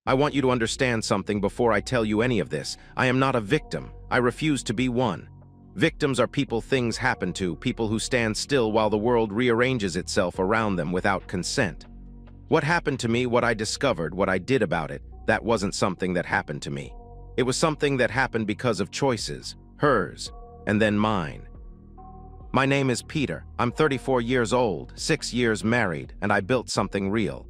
I want you to understand something before I tell you any of this. I am not a victim. I refuse to be one. Victims are people things happen to, people who stand still while the world rearranges itself around them without consent. What happened to me, what I discovered, what I did about it, that wasn't something that happened to me. It was something that happened because of choices, hers, and then mine. My name is Peter. I'm 34 years old, 6 years married, and I built something real.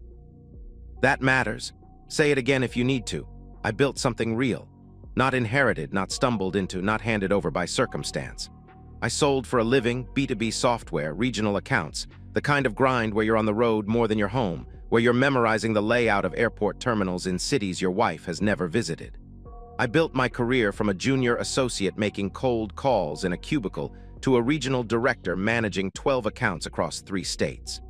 That matters. Say it again if you need to. I built something real. Not inherited, not stumbled into, not handed over by circumstance. I sold for a living B2B software, regional accounts, the kind of grind where you're on the road more than you're home, where you're memorizing the layout of airport terminals in cities your wife has never visited. I built my career from a junior associate making cold calls in a cubicle to a regional director managing 12 accounts across 3 states.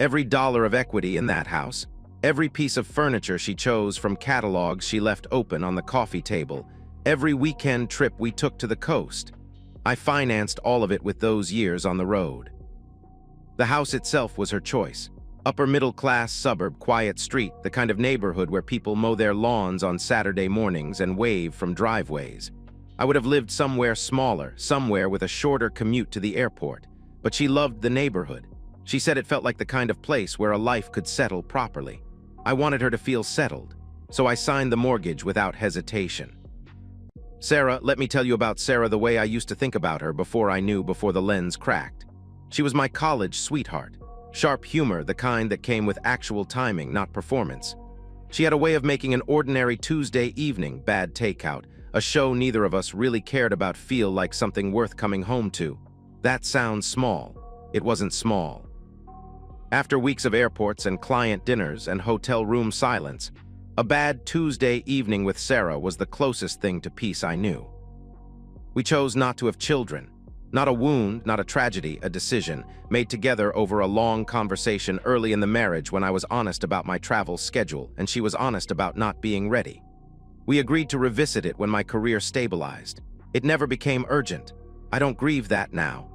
Every dollar of equity in that house, every piece of furniture she chose from catalogs she left open on the coffee table, every weekend trip we took to the coast, I financed all of it with those years on the road. The house itself was her choice. Upper middle class suburb, quiet street, the kind of neighborhood where people mow their lawns on Saturday mornings and wave from driveways. I would have lived somewhere smaller, somewhere with a shorter commute to the airport, but she loved the neighborhood. She said it felt like the kind of place where a life could settle properly. I wanted her to feel settled, so I signed the mortgage without hesitation. Sarah, let me tell you about Sarah the way I used to think about her before the lens cracked. She was my college sweetheart. Sharp humor, the kind that came with actual timing, not performance. She had a way of making an ordinary Tuesday evening, bad takeout, a show neither of us really cared about, feel like something worth coming home to. That sounds small. It wasn't small. After weeks of airports and client dinners and hotel room silence, a bad Tuesday evening with Sarah was the closest thing to peace I knew. We chose not to have children. Not a wound, not a tragedy, a decision, made together over a long conversation early in the marriage when I was honest about my travel schedule and she was honest about not being ready. We agreed to revisit it when my career stabilized. It never became urgent. I don't grieve that now.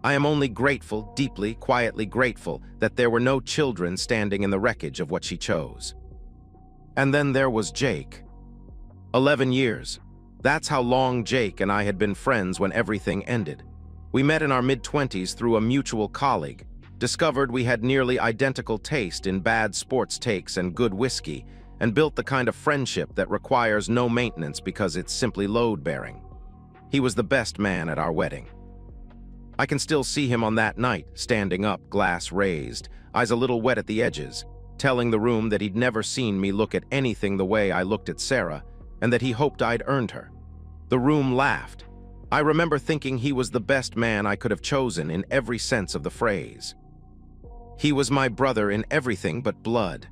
I am only grateful, deeply, quietly grateful, that there were no children standing in the wreckage of what she chose. And then there was Jake. 11 years. That's how long Jake and I had been friends when everything ended. We met in our mid-20s through a mutual colleague, discovered we had nearly identical taste in bad sports takes and good whiskey, and built the kind of friendship that requires no maintenance because it's simply load-bearing. He was the best man at our wedding. I can still see him on that night, standing up, glass raised, eyes a little wet at the edges, telling the room that he'd never seen me look at anything the way I looked at Sarah, and that he hoped I'd earned her. The room laughed. I remember thinking he was the best man I could have chosen in every sense of the phrase. He was my brother in everything but blood.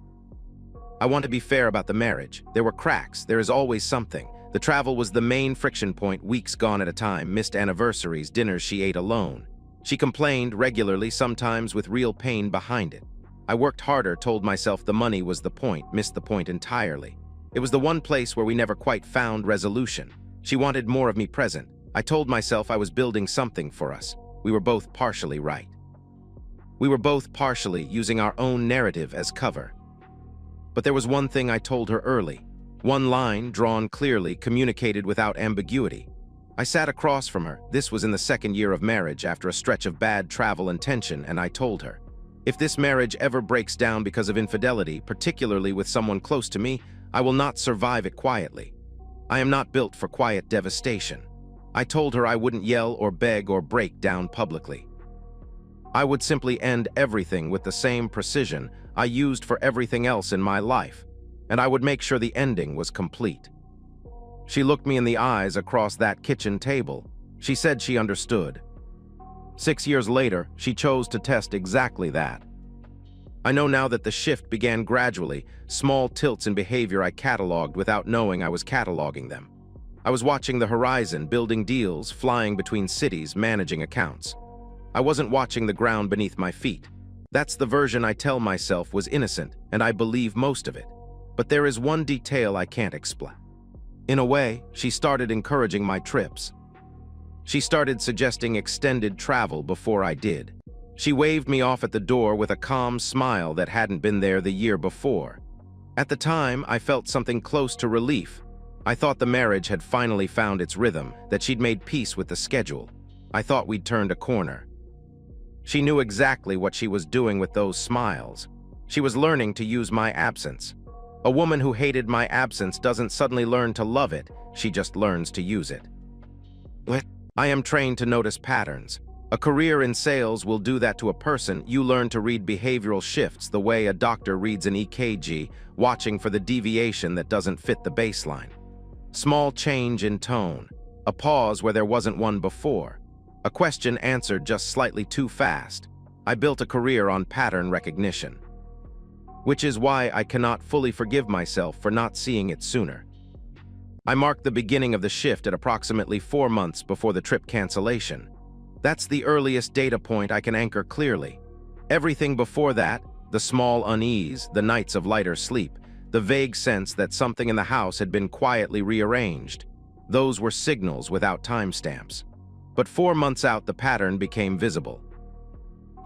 I want to be fair about the marriage. There were cracks. There is always something. The travel was the main friction point, weeks gone at a time, missed anniversaries, dinners she ate alone. She complained regularly, sometimes with real pain behind it. I worked harder, told myself the money was the point, missed the point entirely. It was the one place where we never quite found resolution. She wanted more of me present. I told myself I was building something for us. We were both partially right. We were both partially using our own narrative as cover. But there was one thing I told her early. One line, drawn clearly, communicated without ambiguity. I sat across from her. This was in the 2nd year of marriage after a stretch of bad travel and tension, and I told her, if this marriage ever breaks down because of infidelity, particularly with someone close to me, I will not survive it quietly. I am not built for quiet devastation. I told her I wouldn't yell or beg or break down publicly. I would simply end everything with the same precision I used for everything else in my life, and I would make sure the ending was complete. She looked me in the eyes across that kitchen table. She said she understood. 6 years later, she chose to test exactly that. I know now that the shift began gradually, small tilts in behavior I cataloged without knowing I was cataloging them. I was watching the horizon, building deals, flying between cities, managing accounts. I wasn't watching the ground beneath my feet. That's the version I tell myself was innocent, and I believe most of it. But there is one detail I can't explain. In a way, she started encouraging my trips. She started suggesting extended travel before I did. She waved me off at the door with a calm smile that hadn't been there the year before. At the time, I felt something close to relief. I thought the marriage had finally found its rhythm, that she'd made peace with the schedule. I thought we'd turned a corner. She knew exactly what she was doing with those smiles. She was learning to use my absence. A woman who hated my absence doesn't suddenly learn to love it, she just learns to use it. I am trained to notice patterns. A career in sales will do that to a person. You learn to read behavioral shifts the way a doctor reads an EKG, watching for the deviation that doesn't fit the baseline. Small change in tone, a pause where there wasn't one before, a question answered just slightly too fast. I built a career on pattern recognition. Which is why I cannot fully forgive myself for not seeing it sooner. I marked the beginning of the shift at approximately 4 months before the trip cancellation. That's the earliest data point I can anchor clearly. Everything before that, the small unease, the nights of lighter sleep, the vague sense that something in the house had been quietly rearranged, those were signals without timestamps. But 4 months out, the pattern became visible.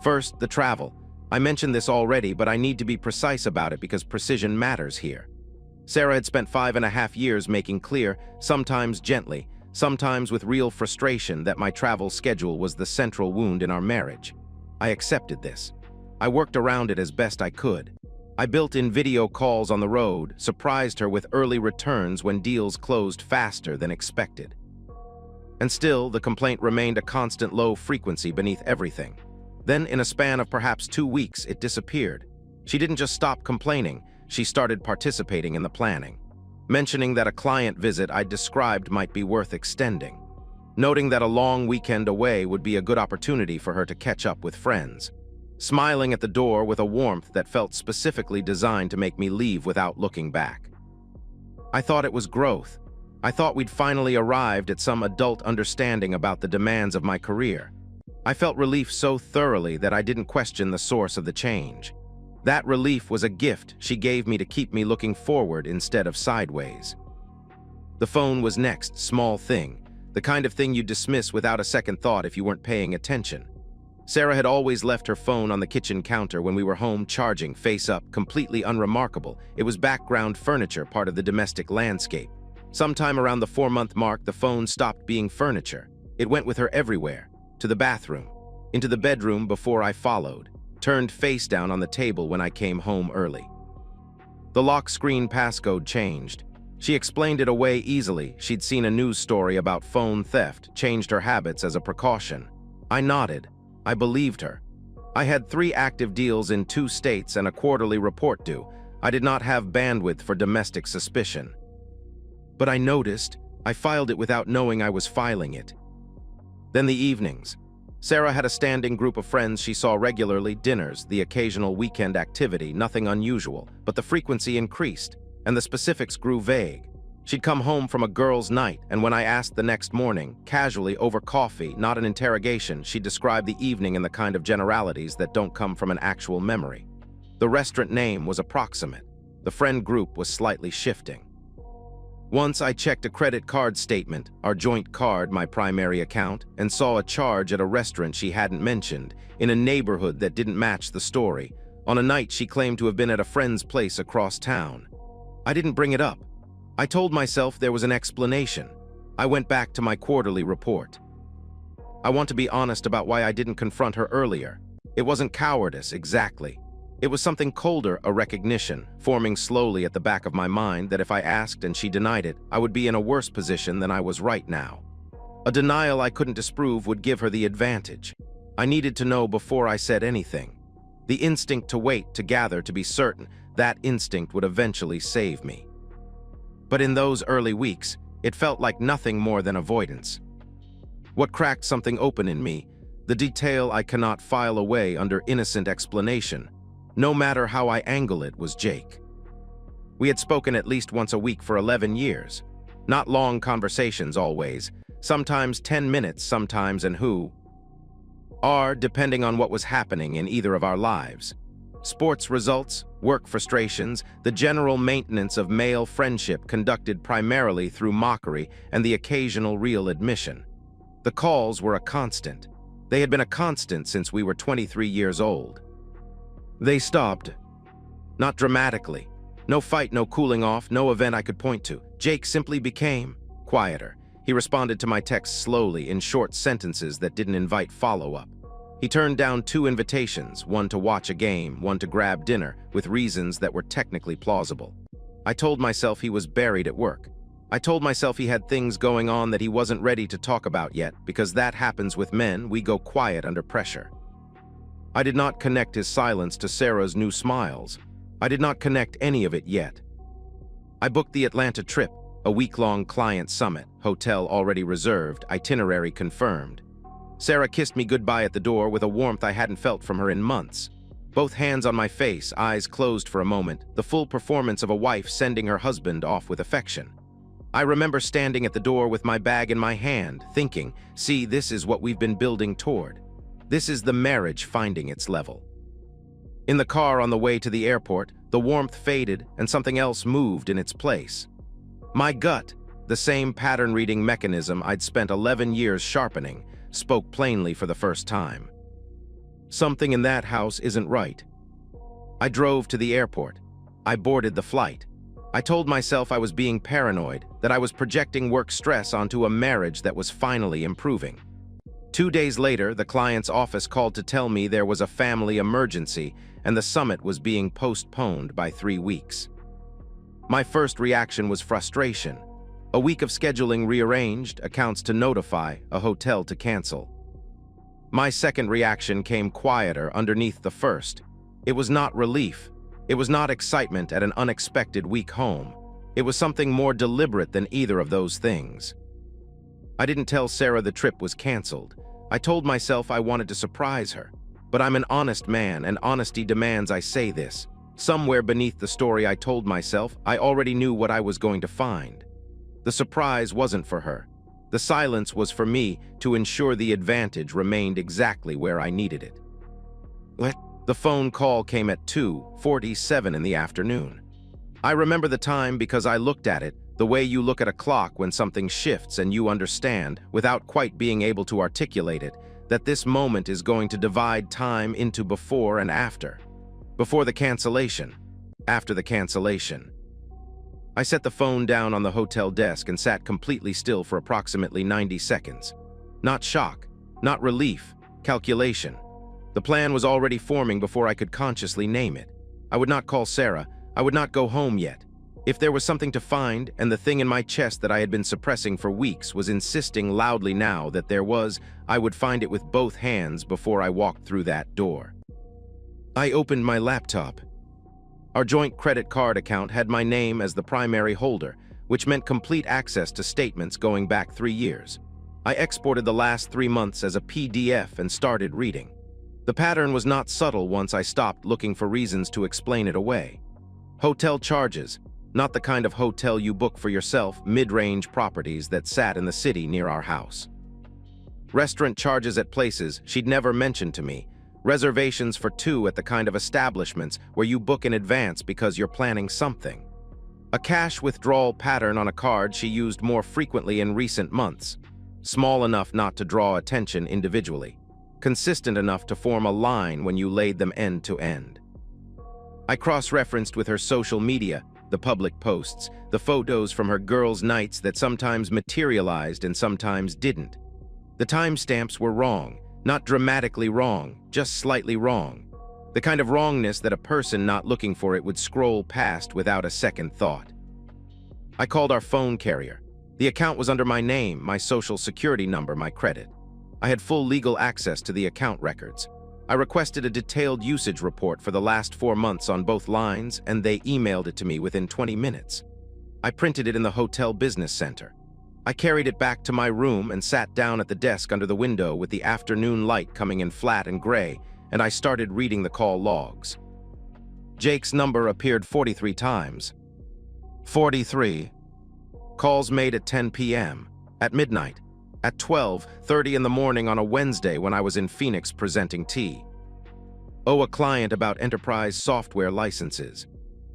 First, the travel. I mentioned this already, but I need to be precise about it because precision matters here. Sarah had spent 5.5 years making clear, sometimes gently, sometimes with real frustration, that my travel schedule was the central wound in our marriage. I accepted this. I worked around it as best I could. I built in video calls on the road, surprised her with early returns when deals closed faster than expected. And still, the complaint remained a constant low frequency beneath everything. Then, in a span of perhaps 2 weeks, it disappeared. She didn't just stop complaining, she started participating in the planning. Mentioning that a client visit I'd described might be worth extending. Noting that a long weekend away would be a good opportunity for her to catch up with friends. Smiling at the door with a warmth that felt specifically designed to make me leave without looking back. I thought it was growth. I thought we'd finally arrived at some adult understanding about the demands of my career. I felt relief so thoroughly that I didn't question the source of the change. That relief was a gift she gave me to keep me looking forward instead of sideways. The phone was next, small thing, the kind of thing you dismiss without a second thought if you weren't paying attention. Sarah had always left her phone on the kitchen counter when we were home, charging, face up, completely unremarkable. It was background furniture, part of the domestic landscape. Sometime around the 4-month mark, the phone stopped being furniture. It went with her everywhere, to the bathroom, into the bedroom before I followed, turned face down on the table when I came home early. The lock screen passcode changed. She explained it away easily. She'd seen a news story about phone theft, changed her habits as a precaution. I nodded. I believed her. I had 3 active deals in 2 states and a quarterly report due. I did not have bandwidth for domestic suspicion. But I noticed. I filed it without knowing I was filing it. Then the evenings. Sarah had a standing group of friends she saw regularly, dinners, the occasional weekend activity, nothing unusual, but the frequency increased, and the specifics grew vague. She'd come home from a girls' night, and when I asked the next morning, casually over coffee, not an interrogation, she described the evening in the kind of generalities that don't come from an actual memory. The restaurant name was approximate. The friend group was slightly shifting. Once I checked a credit card statement, our joint card, my primary account, and saw a charge at a restaurant she hadn't mentioned, in a neighborhood that didn't match the story, on a night she claimed to have been at a friend's place across town. I didn't bring it up. I told myself there was an explanation. I went back to my quarterly report. I want to be honest about why I didn't confront her earlier. It wasn't cowardice, exactly. It was something colder, a recognition, forming slowly at the back of my mind that if I asked and she denied it, I would be in a worse position than I was right now. A denial I couldn't disprove would give her the advantage. I needed to know before I said anything. The instinct to wait, to gather, to be certain, that instinct would eventually save me. But in those early weeks, it felt like nothing more than avoidance. What cracked something open in me, the detail I cannot file away under innocent explanation, no matter how I angle it, was Jake. We had spoken at least once a week for 11 years. Not long conversations always, sometimes 10 minutes, sometimes and who are, depending on what was happening in either of our lives. Sports results, work frustrations, the general maintenance of male friendship conducted primarily through mockery and the occasional real admission. The calls were a constant. They had been a constant since we were 23 years old. They stopped. Not dramatically. No fight, no cooling off, no event I could point to. Jake simply became quieter. He responded to my texts slowly, in short sentences that didn't invite follow-up. He turned down 2 invitations, one to watch a game, one to grab dinner, with reasons that were technically plausible. I told myself he was buried at work. I told myself he had things going on that he wasn't ready to talk about yet, because that happens with men, we go quiet under pressure. I did not connect his silence to Sarah's new smiles. I did not connect any of it yet. I booked the Atlanta trip, a week-long client summit, hotel already reserved, itinerary confirmed. Sarah kissed me goodbye at the door with a warmth I hadn't felt from her in months. Both hands on my face, eyes closed for a moment, the full performance of a wife sending her husband off with affection. I remember standing at the door with my bag in my hand, thinking, see, this is what we've been building toward. This is the marriage finding its level. In the car on the way to the airport, the warmth faded and something else moved in its place. My gut, the same pattern-reading mechanism I'd spent 11 years sharpening, spoke plainly for the first time. Something in that house isn't right. I drove to the airport. I boarded the flight. I told myself I was being paranoid, that I was projecting work stress onto a marriage that was finally improving. 2 days later, the client's office called to tell me there was a family emergency and the summit was being postponed by 3 weeks. My first reaction was frustration. A week of scheduling rearranged, accounts to notify, a hotel to cancel. My second reaction came quieter underneath the first. It was not relief. It was not excitement at an unexpected week home. It was something more deliberate than either of those things. I didn't tell Sarah the trip was canceled. I told myself I wanted to surprise her. But I'm an honest man, and honesty demands I say this. Somewhere beneath the story I told myself, I already knew what I was going to find. The surprise wasn't for her. The silence was for me to ensure the advantage remained exactly where I needed it. The phone call came at 2:47 in the afternoon. I remember the time because I looked at it, the way you look at a clock when something shifts and you understand, without quite being able to articulate it, that this moment is going to divide time into before and after. Before the cancellation, after the cancellation. I set the phone down on the hotel desk and sat completely still for approximately 90 seconds. Not shock, not relief, calculation. The plan was already forming before I could consciously name it. I would not call Sarah. I would not go home yet. If there was something to find, and the thing in my chest that I had been suppressing for weeks was insisting loudly now that there was, I would find it with both hands before I walked through that door. I opened my laptop. Our joint credit card account had my name as the primary holder, which meant complete access to statements going back 3 years. I exported the last 3 months as a PDF and started reading. The pattern was not subtle once I stopped looking for reasons to explain it away. Hotel charges, not the kind of hotel you book for yourself, mid-range properties that sat in the city near our house. Restaurant charges at places she'd never mentioned to me, reservations for 2 at the kind of establishments where you book in advance because you're planning something. A cash withdrawal pattern on a card she used more frequently in recent months, small enough not to draw attention individually, consistent enough to form a line when you laid them end to end. I cross-referenced with her social media, the public posts, the photos from her girls' nights that sometimes materialized and sometimes didn't. The timestamps were wrong, not dramatically wrong, just slightly wrong. The kind of wrongness that a person not looking for it would scroll past without a second thought. I called our phone carrier. The account was under my name, my social security number, my credit. I had full legal access to the account records. I requested a detailed usage report for the last 4 months on both lines, and they emailed it to me within 20 minutes. I printed it in the hotel business center. I carried it back to my room and sat down at the desk under the window with the afternoon light coming in flat and gray, and I started reading the call logs. Jake's number appeared 43 times. 43. Calls made at 10 p.m., at midnight, at 12:30 in the morning on a Wednesday when I was in Phoenix presenting tea. Owe a client about enterprise software licenses.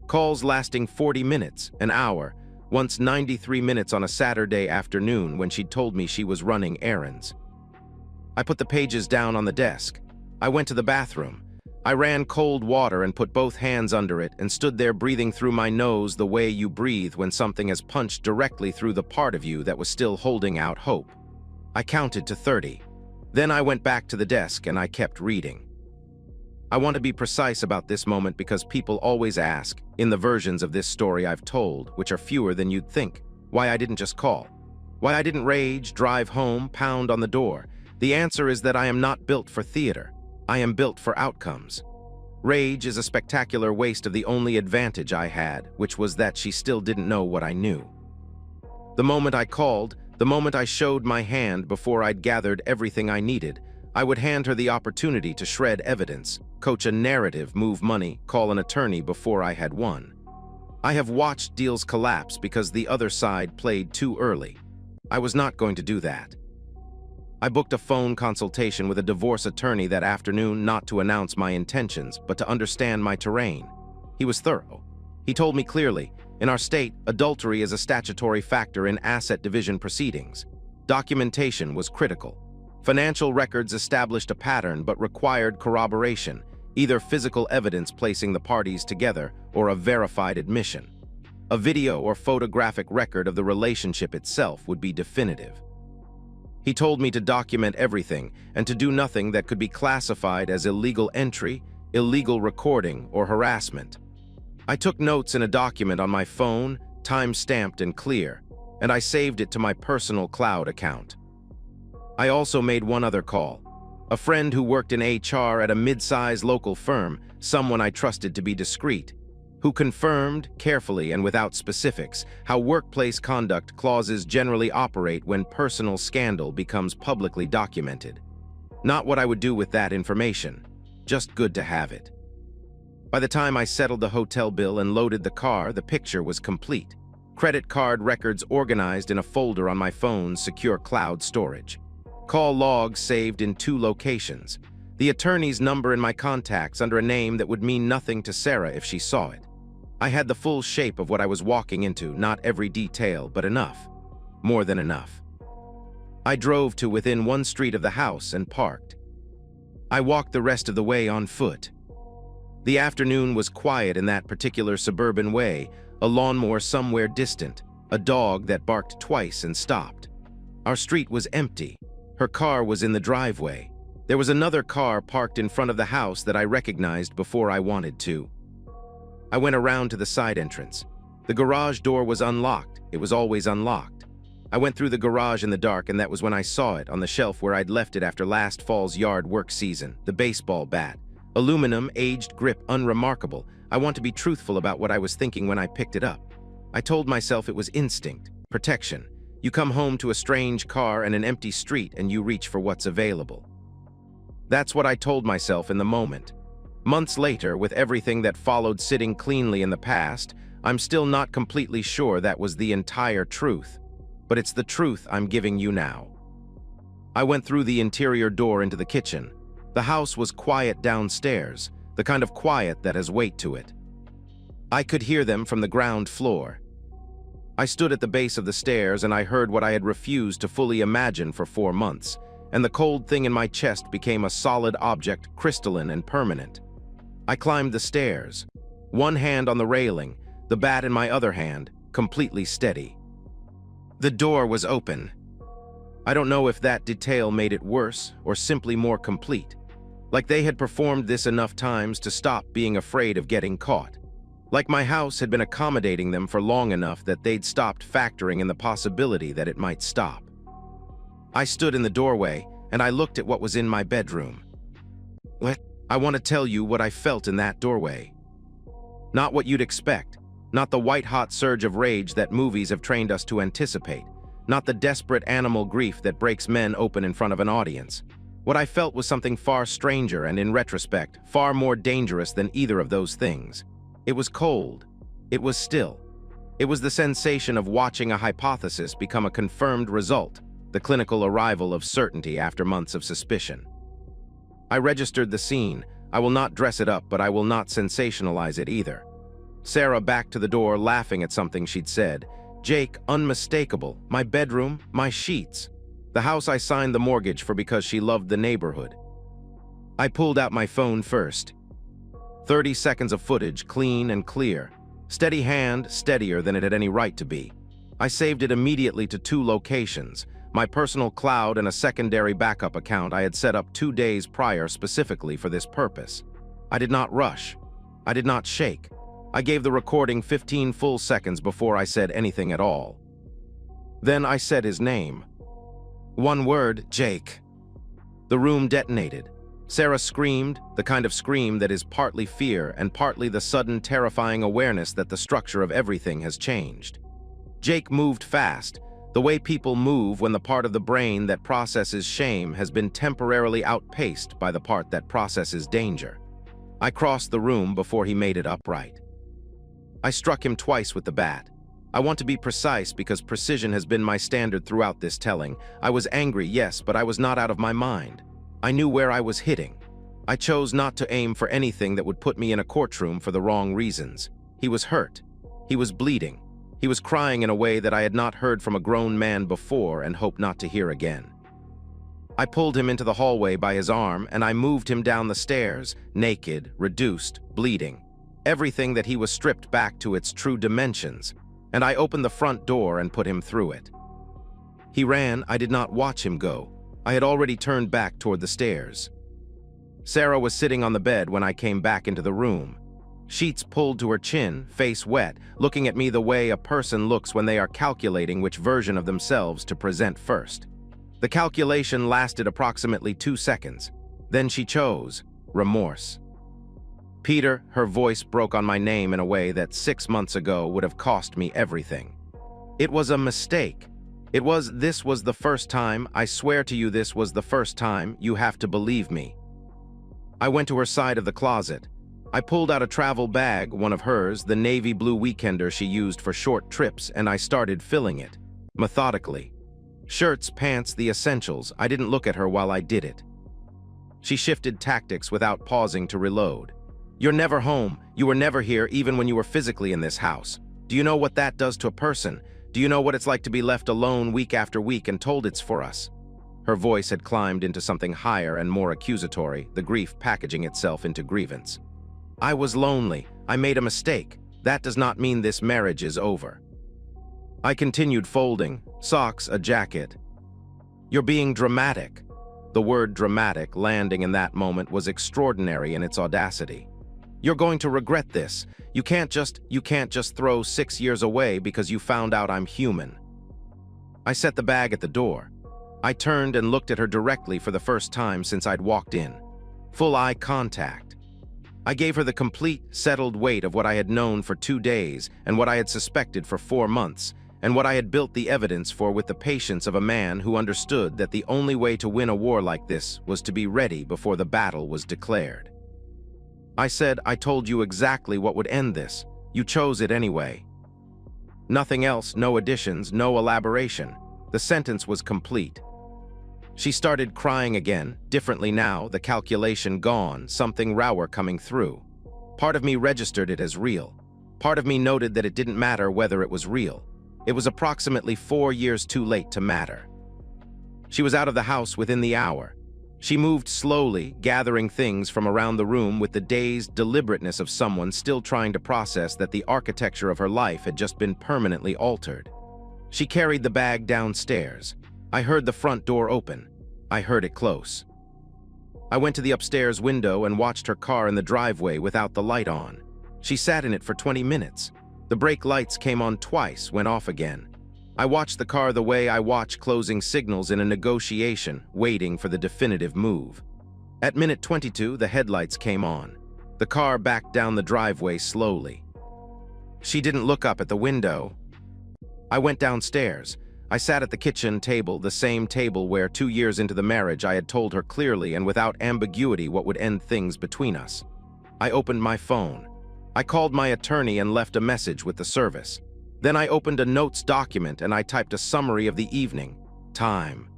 Calls lasting 40 minutes, an hour, once 93 minutes on a Saturday afternoon when she'd told me she was running errands. I put the pages down on the desk. I went to the bathroom. I ran cold water and put both hands under it and stood there breathing through my nose the way you breathe when something has punched directly through the part of you that was still holding out hope. I counted to 30. Then I went back to the desk and I kept reading. I want to be precise about this moment because people always ask, in the versions of this story I've told, which are fewer than you'd think, why I didn't just call. Why I didn't rage, drive home, pound on the door. The answer is that I am not built for theater. I am built for outcomes. Rage is a spectacular waste of the only advantage I had, which was that she still didn't know what I knew. The moment I called, the moment I showed my hand before I'd gathered everything I needed, I would hand her the opportunity to shred evidence, coach a narrative, move money, call an attorney before I had won. I have watched deals collapse because the other side played too early. I was not going to do that. I booked a phone consultation with a divorce attorney that afternoon, not to announce my intentions, but to understand my terrain. He was thorough. He told me clearly, in our state, adultery is a statutory factor in asset division proceedings. Documentation was critical. Financial records established a pattern but required corroboration, either physical evidence placing the parties together or a verified admission. A video or photographic record of the relationship itself would be definitive. He told me to document everything and to do nothing that could be classified as illegal entry, illegal recording, or harassment. I took notes in a document on my phone, time-stamped and clear, and I saved it to my personal cloud account. I also made one other call. A friend who worked in HR at a mid-size local firm, someone I trusted to be discreet, who confirmed, carefully and without specifics, how workplace conduct clauses generally operate when personal scandal becomes publicly documented. Not what I would do with that information, just good to have it. By the time I settled the hotel bill and loaded the car, the picture was complete. Credit card records organized in a folder on my phone's secure cloud storage. Call logs saved in 2 locations. The attorney's number in my contacts under a name that would mean nothing to Sarah if she saw it. I had the full shape of what I was walking into, not every detail, but enough. More than enough. I drove to within 1 street of the house and parked. I walked the rest of the way on foot. The afternoon was quiet in that particular suburban way, a lawnmower somewhere distant, a dog that barked twice and stopped. Our street was empty. Her car was in the driveway. There was another car parked in front of the house that I recognized before I wanted to. I went around to the side entrance. The garage door was unlocked. It was always unlocked. I went through the garage in the dark, and that was when I saw it on the shelf where I'd left it after last fall's yard work season, the baseball bat. Aluminum, aged grip, unremarkable. I want to be truthful about what I was thinking when I picked it up. I told myself it was instinct, protection. You come home to a strange car and an empty street and you reach for what's available. That's what I told myself in the moment. Months later, with everything that followed sitting cleanly in the past, I'm still not completely sure that was the entire truth. But it's the truth I'm giving you now. I went through the interior door into the kitchen. The house was quiet downstairs, the kind of quiet that has weight to it. I could hear them from the ground floor. I stood at the base of the stairs and I heard what I had refused to fully imagine for 4 months, and the cold thing in my chest became a solid object, crystalline and permanent. I climbed the stairs, one hand on the railing, the bat in my other hand, completely steady. The door was open. I don't know if that detail made it worse or simply more complete. Like they had performed this enough times to stop being afraid of getting caught. Like my house had been accommodating them for long enough that they'd stopped factoring in the possibility that it might stop. I stood in the doorway and I looked at what was in my bedroom. I want to tell you what I felt in that doorway. Not what you'd expect, not the white-hot surge of rage that movies have trained us to anticipate, not the desperate animal grief that breaks men open in front of an audience. What I felt was something far stranger and, in retrospect, far more dangerous than either of those things. It was cold. It was still. It was the sensation of watching a hypothesis become a confirmed result, the clinical arrival of certainty after months of suspicion. I registered the scene. I will not dress it up, but I will not sensationalize it either. Sarah backed to the door, laughing at something she'd said. Jake, unmistakable. My bedroom, my sheets. The house I signed the mortgage for because she loved the neighborhood. I pulled out my phone first. 30 seconds of footage, clean and clear. Steady hand, steadier than it had any right to be. I saved it immediately to 2 locations, my personal cloud and a secondary backup account I had set up 2 days prior specifically for this purpose. I did not rush. I did not shake. I gave the recording 15 full seconds before I said anything at all. Then I said his name. One word, Jake. The room detonated. Sarah screamed, the kind of scream that is partly fear and partly the sudden terrifying awareness that the structure of everything has changed. Jake moved fast, the way people move when the part of the brain that processes shame has been temporarily outpaced by the part that processes danger. I crossed the room before he made it upright. I struck him twice with the bat. I want to be precise because precision has been my standard throughout this telling. I was angry, yes, but I was not out of my mind. I knew where I was hitting. I chose not to aim for anything that would put me in a courtroom for the wrong reasons. He was hurt. He was bleeding. He was crying in a way that I had not heard from a grown man before and hoped not to hear again. I pulled him into the hallway by his arm and I moved him down the stairs, naked, reduced, bleeding. Everything that he was stripped back to its true dimensions, and I opened the front door and put him through it. He ran. I did not watch him go. I had already turned back toward the stairs. Sarah was sitting on the bed when I came back into the room. Sheets pulled to her chin, face wet, looking at me the way a person looks when they are calculating which version of themselves to present first. The calculation lasted approximately 2 seconds. Then she chose remorse. Peter, her voice broke on my name in a way that 6 months ago would have cost me everything. It was a mistake. This was the first time, I swear to you this was the first time, you have to believe me. I went to her side of the closet. I pulled out a travel bag, one of hers, the navy blue weekender she used for short trips, and I started filling it, methodically. Shirts, pants, the essentials. I didn't look at her while I did it. She shifted tactics without pausing to reload. You're never home. You were never here, even when you were physically in this house. Do you know what that does to a person? Do you know what it's like to be left alone week after week and told it's for us? Her voice had climbed into something higher and more accusatory, the grief packaging itself into grievance. I was lonely. I made a mistake. That does not mean this marriage is over. I continued folding. Socks, a jacket. You're being dramatic. The word dramatic landing in that moment was extraordinary in its audacity. You're going to regret this. You can't just throw 6 years away because you found out I'm human. I set the bag at the door. I turned and looked at her directly for the first time since I'd walked in. Full eye contact. I gave her the complete, settled weight of what I had known for 2 days and what I had suspected for 4 months, and what I had built the evidence for with the patience of a man who understood that the only way to win a war like this was to be ready before the battle was declared. I said, I told you exactly what would end this. You chose it anyway. Nothing else, no additions, no elaboration. The sentence was complete. She started crying again, differently now, the calculation gone, something rawer coming through. Part of me registered it as real. Part of me noted that it didn't matter whether it was real. It was approximately 4 years too late to matter. She was out of the house within the hour. She moved slowly, gathering things from around the room with the dazed deliberateness of someone still trying to process that the architecture of her life had just been permanently altered. She carried the bag downstairs. I heard the front door open. I heard it close. I went to the upstairs window and watched her car in the driveway without the light on. She sat in it for 20 minutes. The brake lights came on twice, went off again. I watched the car the way I watch closing signals in a negotiation, waiting for the definitive move. At minute 22, the headlights came on. The car backed down the driveway slowly. She didn't look up at the window. I went downstairs. I sat at the kitchen table, the same table where 2 years into the marriage I had told her clearly and without ambiguity what would end things between us. I opened my phone. I called my attorney and left a message with the service. Then I opened a notes document and I typed a summary of the evening. Time.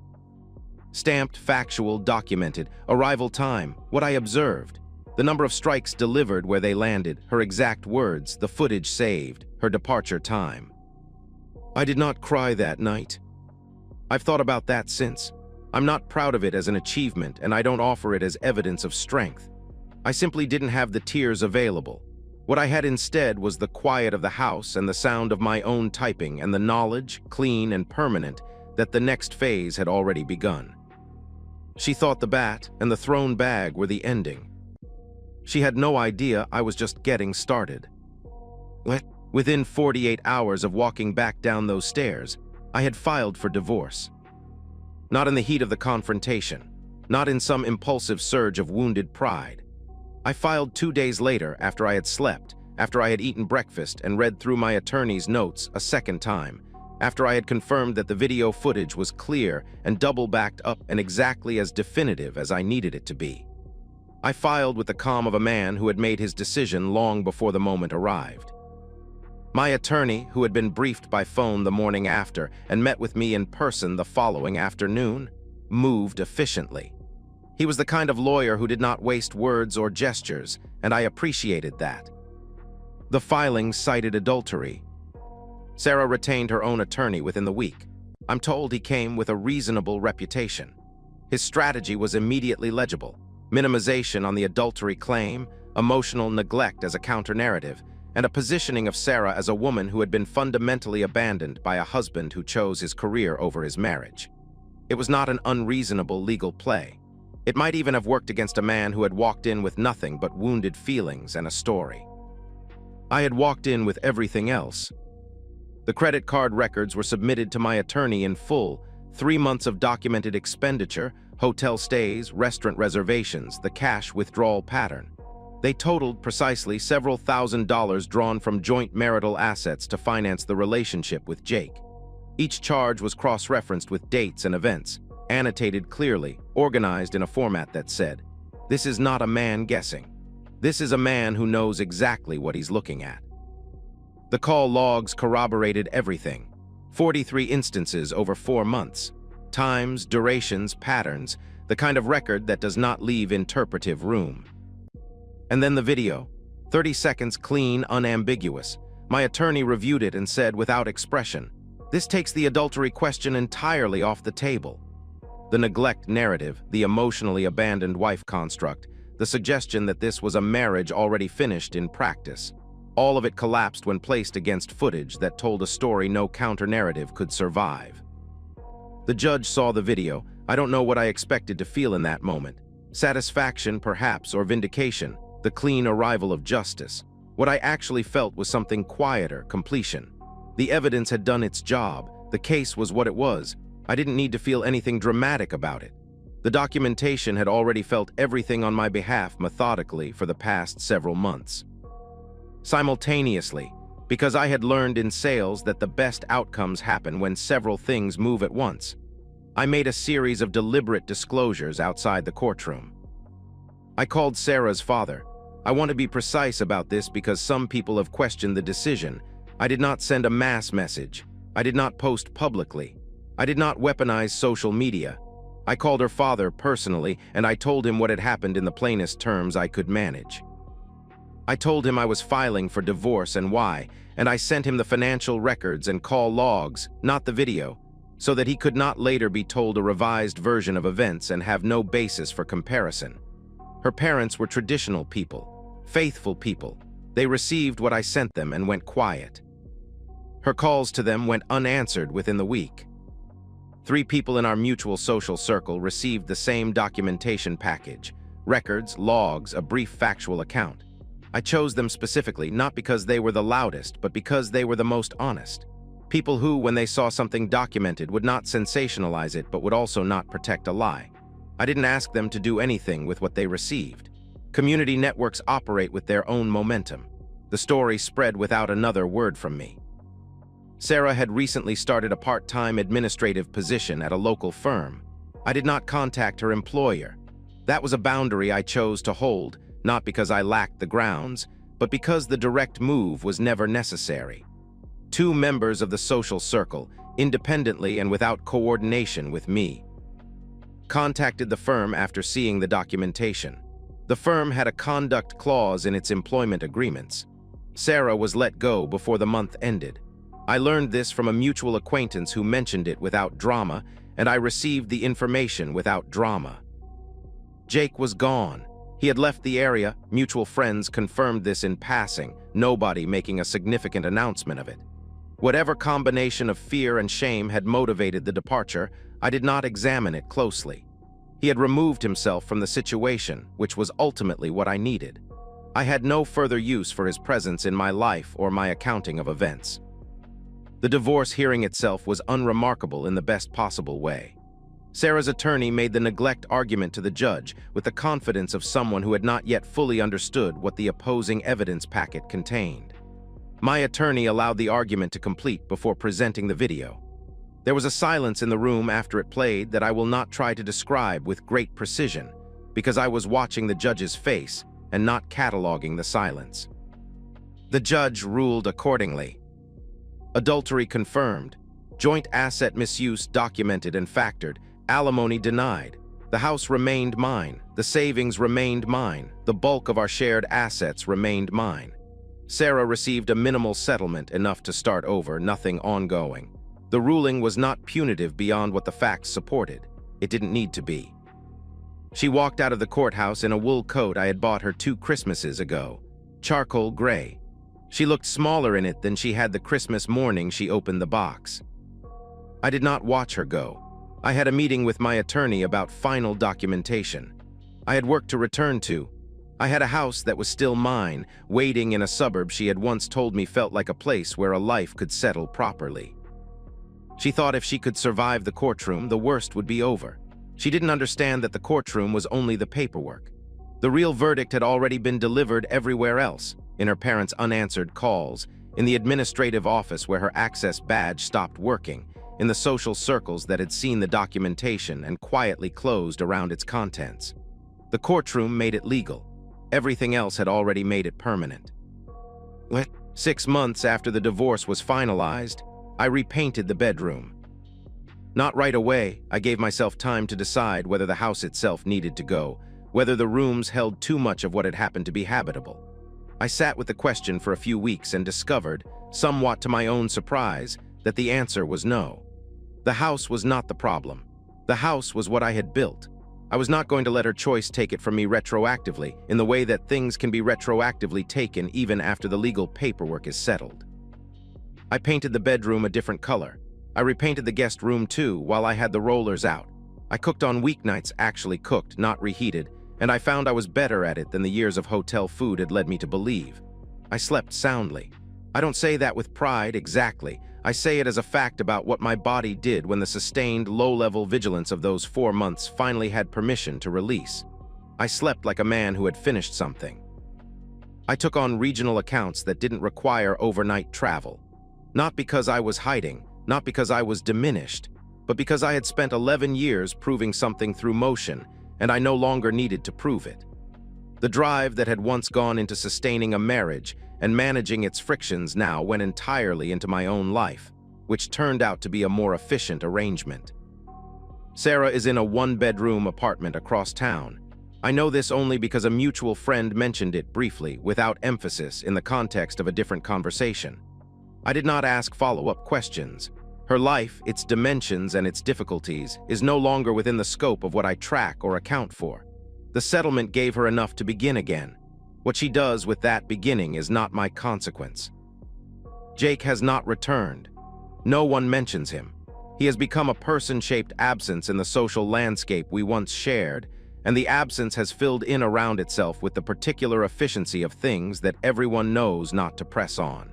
Stamped, factual, documented. Arrival time. What I observed. The number of strikes delivered where they landed. Her exact words. The footage saved. Her departure time. I did not cry that night. I've thought about that since. I'm not proud of it as an achievement and I don't offer it as evidence of strength. I simply didn't have the tears available. What I had instead was the quiet of the house and the sound of my own typing and the knowledge, clean and permanent, that the next phase had already begun. She thought the bat and the thrown bag were the ending. She had no idea I was just getting started. Within 48 hours of walking back down those stairs, I had filed for divorce. Not in the heat of the confrontation, not in some impulsive surge of wounded pride. I filed 2 days later after I had slept, after I had eaten breakfast and read through my attorney's notes a second time, after I had confirmed that the video footage was clear and double-backed up and exactly as definitive as I needed it to be. I filed with the calm of a man who had made his decision long before the moment arrived. My attorney, who had been briefed by phone the morning after and met with me in person the following afternoon, moved efficiently. He was the kind of lawyer who did not waste words or gestures, and I appreciated that. The filings cited adultery. Sarah retained her own attorney within the week. I'm told he came with a reasonable reputation. His strategy was immediately legible: minimization on the adultery claim, emotional neglect as a counter-narrative, and a positioning of Sarah as a woman who had been fundamentally abandoned by a husband who chose his career over his marriage. It was not an unreasonable legal play. It might even have worked against a man who had walked in with nothing but wounded feelings and a story. I had walked in with everything else. The credit card records were submitted to my attorney in full, 3 months of documented expenditure, hotel stays, restaurant reservations, the cash withdrawal pattern. They totaled precisely several $1,000s drawn from joint marital assets to finance the relationship with Jake. Each charge was cross-referenced with dates and events, annotated clearly, organized in a format that said, "This is not a man guessing. This is a man who knows exactly what he's looking at." The call logs corroborated everything. 43 instances over 4 months. Times, durations, patterns, the kind of record that does not leave interpretive room. And then the video. 30 seconds clean, unambiguous. My attorney reviewed it and said without expression, "This takes the adultery question entirely off the table." The neglect narrative, the emotionally abandoned wife construct, the suggestion that this was a marriage already finished in practice. All of it collapsed when placed against footage that told a story no counter-narrative could survive. The judge saw the video. I don't know what I expected to feel in that moment. Satisfaction, perhaps, or vindication, the clean arrival of justice. What I actually felt was something quieter, completion. The evidence had done its job. The case was what it was. I didn't need to feel anything dramatic about it. The documentation had already felt everything on my behalf methodically for the past several months. Simultaneously, because I had learned in sales that the best outcomes happen when several things move at once, I made a series of deliberate disclosures outside the courtroom. I called Sarah's father. I want to be precise about this because some people have questioned the decision. I did not send a mass message. I did not post publicly. I did not weaponize social media. I called her father personally, and I told him what had happened in the plainest terms I could manage. I told him I was filing for divorce and why, and I sent him the financial records and call logs, not the video, so that he could not later be told a revised version of events and have no basis for comparison. Her parents were traditional people, faithful people. They received what I sent them and went quiet. Her calls to them went unanswered within the week. 3 people in our mutual social circle received the same documentation package: records, logs, a brief factual account. I chose them specifically not because they were the loudest, but because they were the most honest. People who, when they saw something documented, would not sensationalize it but would also not protect a lie. I didn't ask them to do anything with what they received. Community networks operate with their own momentum. The story spread without another word from me. Sarah had recently started a part-time administrative position at a local firm. I did not contact her employer. That was a boundary I chose to hold, not because I lacked the grounds, but because the direct move was never necessary. 2 members of the social circle, independently and without coordination with me, contacted the firm after seeing the documentation. The firm had a conduct clause in its employment agreements. Sarah was let go before the month ended. I learned this from a mutual acquaintance who mentioned it without drama, and I received the information without drama. Jake was gone. He had left the area, mutual friends confirmed this in passing, nobody making a significant announcement of it. Whatever combination of fear and shame had motivated the departure, I did not examine it closely. He had removed himself from the situation, which was ultimately what I needed. I had no further use for his presence in my life or my accounting of events. The divorce hearing itself was unremarkable in the best possible way. Sarah's attorney made the neglect argument to the judge with the confidence of someone who had not yet fully understood what the opposing evidence packet contained. My attorney allowed the argument to complete before presenting the video. There was a silence in the room after it played that I will not try to describe with great precision, because I was watching the judge's face and not cataloging the silence. The judge ruled accordingly. Adultery confirmed, joint asset misuse documented and factored, alimony denied. The house remained mine, the savings remained mine, the bulk of our shared assets remained mine. Sarah received a minimal settlement, enough to start over, nothing ongoing. The ruling was not punitive beyond what the facts supported. It didn't need to be. She walked out of the courthouse in a wool coat I had bought her 2 Christmases ago, charcoal gray. She looked smaller in it than she had the Christmas morning she opened the box. I did not watch her go. I had a meeting with my attorney about final documentation. I had work to return to. I had a house that was still mine, waiting in a suburb she had once told me felt like a place where a life could settle properly. She thought if she could survive the courtroom, the worst would be over. She didn't understand that the courtroom was only the paperwork. The real verdict had already been delivered everywhere else, in her parents' unanswered calls, in the administrative office where her access badge stopped working, in the social circles that had seen the documentation and quietly closed around its contents. The courtroom made it legal. Everything else had already made it permanent. 6 months after the divorce was finalized, I repainted the bedroom. Not right away, I gave myself time to decide whether the house itself needed to go, whether the rooms held too much of what had happened to be habitable. I sat with the question for a few weeks and discovered, somewhat to my own surprise, that the answer was no. The house was not the problem. The house was what I had built. I was not going to let her choice take it from me retroactively, in the way that things can be retroactively taken even after the legal paperwork is settled. I painted the bedroom a different color. I repainted the guest room too while I had the rollers out. I cooked on weeknights, actually cooked, not reheated, and I found I was better at it than the years of hotel food had led me to believe. I slept soundly. I don't say that with pride exactly. I say it as a fact about what my body did when the sustained, low-level vigilance of those 4 months finally had permission to release. I slept like a man who had finished something. I took on regional accounts that didn't require overnight travel. Not because I was hiding, not because I was diminished, but because I had spent 11 years proving something through motion, and I no longer needed to prove it. The drive that had once gone into sustaining a marriage and managing its frictions now went entirely into my own life, which turned out to be a more efficient arrangement. Sarah is in a 1-bedroom apartment across town. I know this only because a mutual friend mentioned it briefly, without emphasis, in the context of a different conversation. I did not ask follow-up questions. Her life, its dimensions and its difficulties, is no longer within the scope of what I track or account for. The settlement gave her enough to begin again. What she does with that beginning is not my consequence. Jake has not returned. No one mentions him. He has become a person-shaped absence in the social landscape we once shared, and the absence has filled in around itself with the particular efficiency of things that everyone knows not to press on.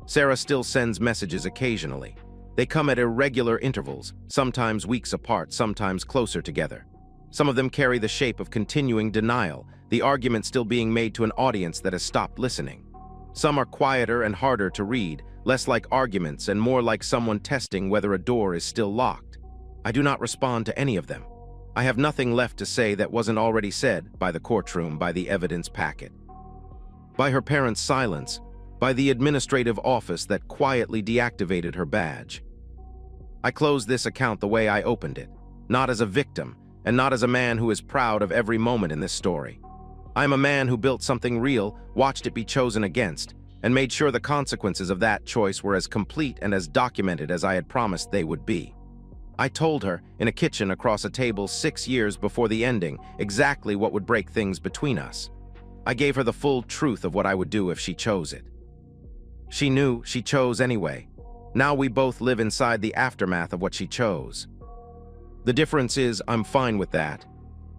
Sarah still sends messages occasionally. They come at irregular intervals, sometimes weeks apart, sometimes closer together. Some of them carry the shape of continuing denial, the argument still being made to an audience that has stopped listening. Some are quieter and harder to read, less like arguments and more like someone testing whether a door is still locked. I do not respond to any of them. I have nothing left to say that wasn't already said by the courtroom, by the evidence packet, by her parents' silence, by the administrative office that quietly deactivated her badge. I close this account the way I opened it, not as a victim, and not as a man who is proud of every moment in this story. I am a man who built something real, watched it be chosen against, and made sure the consequences of that choice were as complete and as documented as I had promised they would be. I told her, in a kitchen across a table 6 years before the ending, exactly what would break things between us. I gave her the full truth of what I would do if she chose it. She knew she chose anyway. Now we both live inside the aftermath of what she chose. The difference is I'm fine with that.